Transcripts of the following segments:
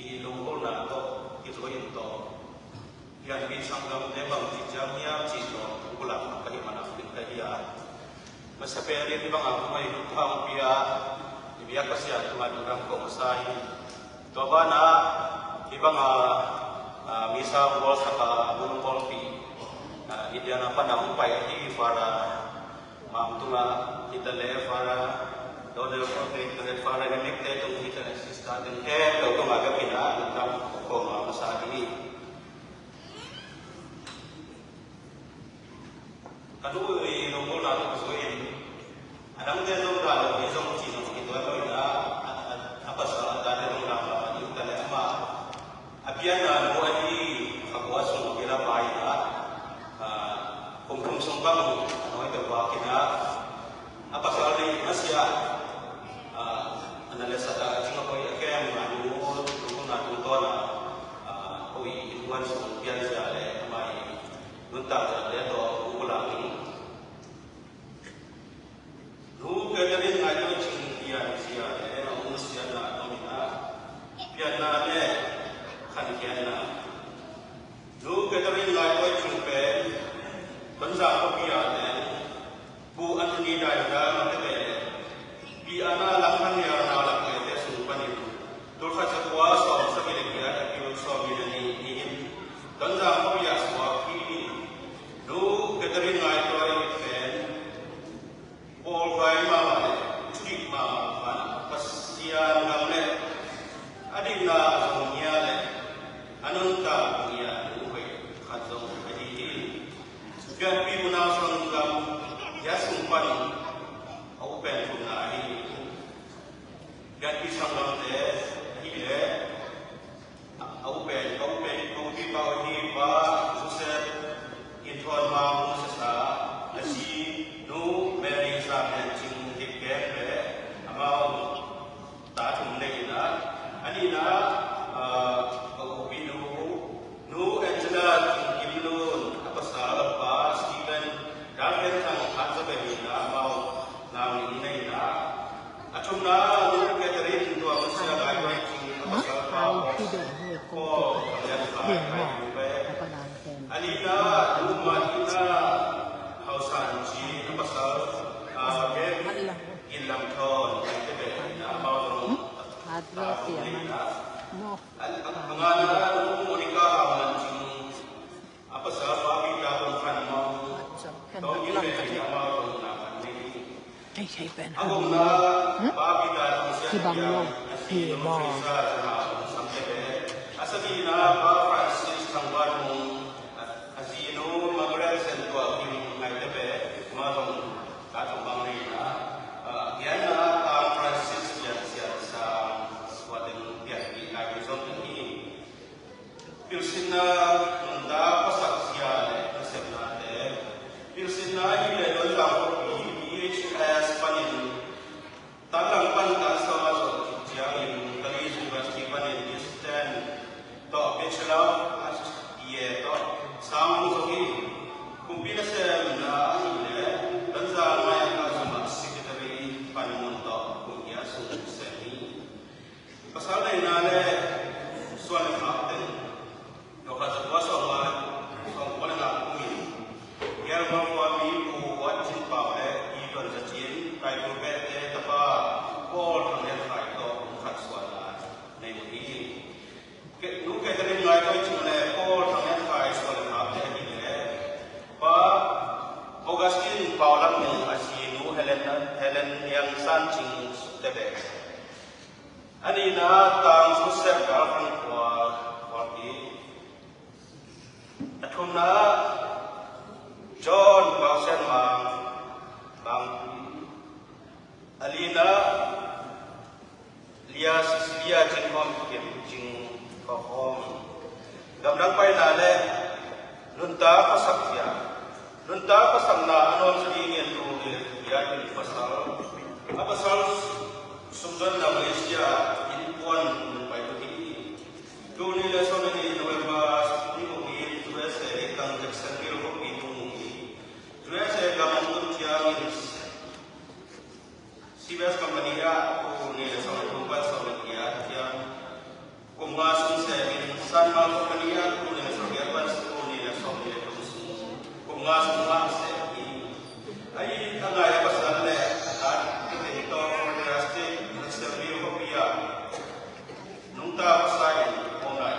ilungkol na to ituloy ito yan bisang gamdebang tijamnya cito ulang kahimanak kahiya masaperi ibang ako may hutang piya ibiyak kasi at tumadurang ko masahin ito ba na ibang misa ko sa kabulong kolpi ideya na panahon pa hindi para mamtunga itale para Donald Trump itu para connected untuk kita sistem dan kalau tu agak pindah tentang hukum masalah ini. Kalau ini nombor lalu kesuai, ada mungkin nombor lalu ini nombor cina itu apa ina apa salah dari nombor lalu itu tadi apa? Apian lalu ini aku asal kira baik hukum sumpah anu itu wakina apa salah ini masih analisa jika kau ikan malu turun atau kau ikan semuanya sahaja kami mentang sahaja atau ulang lu kerjain ngaji cingkian siapa manusia nak domina piana le khanikian lu kerjain ngaji cingpen bangsa kau piana bu antuni dah piana lakukan ya Tulfa sebuah soal sebagai dia tapi soal ini dan zaman ya sebuah ini lu keterin ngai tu hari ini all by mama cik mama pasian gamle adina dunia le ananta dunia luwe kadzong adili sudah pi munasang gam ya sumpan open punah ini dan pisang gamle au pen kau di bawah ni susah intuan mau susah nasi nu meri sampai cing hikep amau tak cuma lagi na ani na kau pinu nu Angela cing ilun apa salah pas Steven dan tentang apa sebagainya amau nam ini na acung na nu Catherine tu apa sih agak Alina rumah kita hausan si pasal game ilang tahun kita nama orang pengaruh mereka mancing apa sahaja babi dalam kan mau tahu ini nama orang ini aku nak babi dalam siapa Asabina Francis Tangwanu Azino Magret Sentua Kim Naitebe Matong Katong Bangrina Yana Francis Siasa Swadeng Biaki Nagizon ini Pilsina Nanda Pasaksiale Nasebnate Pilsina Ile Dolang BHS Panin Talang Pantas Tamasok Jiangin Kali University Panin to bachelor as ye to samu sogi kumpila se na ile danza maya ka sama secretary panmun to kuya su seni pasal na le suan fakten to ka sa so ma so wala na kumi ya ma wa mi ku wat chin pa le i don sa chin kai ku be te ta pa ko thang le khai to khat suan la nei mu hi nu Catherine ngai koi chune ko thangya khai so le ma pe ni le pa Augustine Paulam ni asi nu Helen yang san ching tebe ani na tang su se ka kan kwa ki athuna John Bausen bang Alina Lia Cecilia Jinhom Kim Jing Kahom gamdang pai na le lunta pasakya lunta pasangna anon sedingin tu dia di pasal apa pasal sumber na Malaysia ini puan pai tu ini tu ni le so ni November ni ko ni tu se kang Jackson Hill ko ni tu tu se gamang tu tiang CBS company ya ko ni le so ni buat so ni ya tiang Pumasok sa amin, San Marco Kaniya, kung na sa Gapan sa Kuni na sa Kuni na Kumusun. Pumasok sa amin, ay kagaya pa sa atin at ito ang drastic na sa Rio Kopia. Nung tapos sa akin, kung na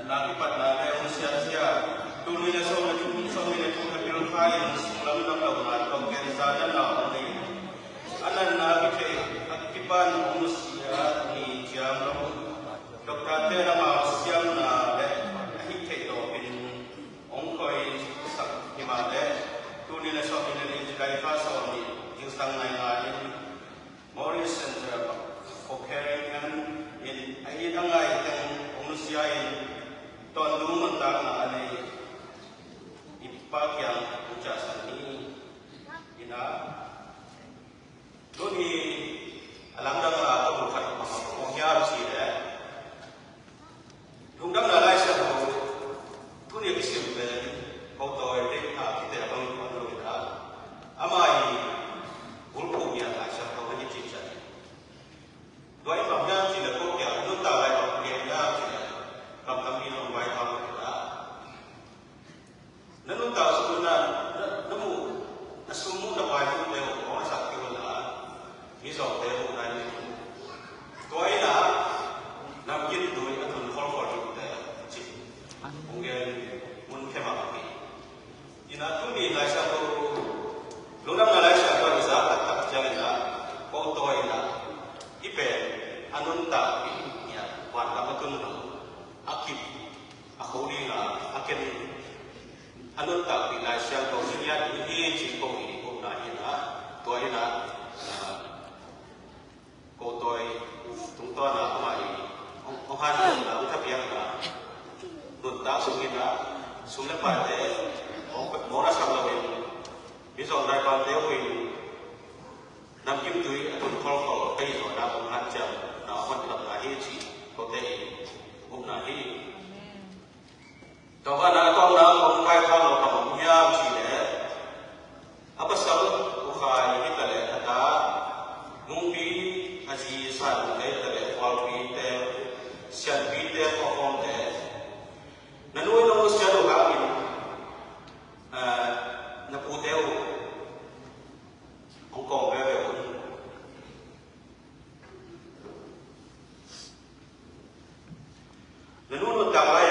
nakipat na ngayon siya, tuloy na sa Kuni na pinagkain, sulang ng laon at pagkensada na ako anan na akipan umusya ni Jam Dr. Tera Mausyam na ahikay to in ongkoy sa himade tunay na sa pinili kay Faso ni Jingsang Naingayin Morris Center for Caring and in ayin ang itong umusyain tondungan ta na anay ipakyang ujasan ni ina Tuni alam dah atau bukan mengyar sih deh. Tunggang nalai sih tu, tuni kisah beli, kau tahu ini kita abang pun kita, amai ulku yang asal kau ni cinta. Dua ini bangsa cinta kau yang tu tak baik kau yang dah cinta, kami orang baik kau kita. Namun tahu sebenarnya, namun semua dah baik tu lewat orang sakit orang. Misal dia bukan itu. Tuai lah, nak kita tuai atau kalau kita cip, mungkin mungkin apa ni. Ina tu ni lah siapa, lorang lah siapa bisa tak jalan lah, kau tuai lah, ipen, anun tak, ya, warna betul lah, akib, aku ni lah, akan anun tak, bila siapa sedia ini cikgu ini, kau nak ini lah, tuai lah. Cô tôi chúng tôi là ông Han là ông thấp biệt là đột đá xuống lớp bài để ông đã xong rồi ví dụ đại quan nếu mình nằm kim túi tuần kho khổ cây rồi đã ông Han chậm nó hoạt động là hết chỉ có thể cũng là hết đó là con đã không phải không là không nhau chỉ để apa sebab bukan kita lihat ada mungkin Haji San Teh Teh Walpi Teh Sian Pi Teh Kokong Teh Nanui Nanui Sian Kami Naputeu Hong Kong Bebe Nanui Nanui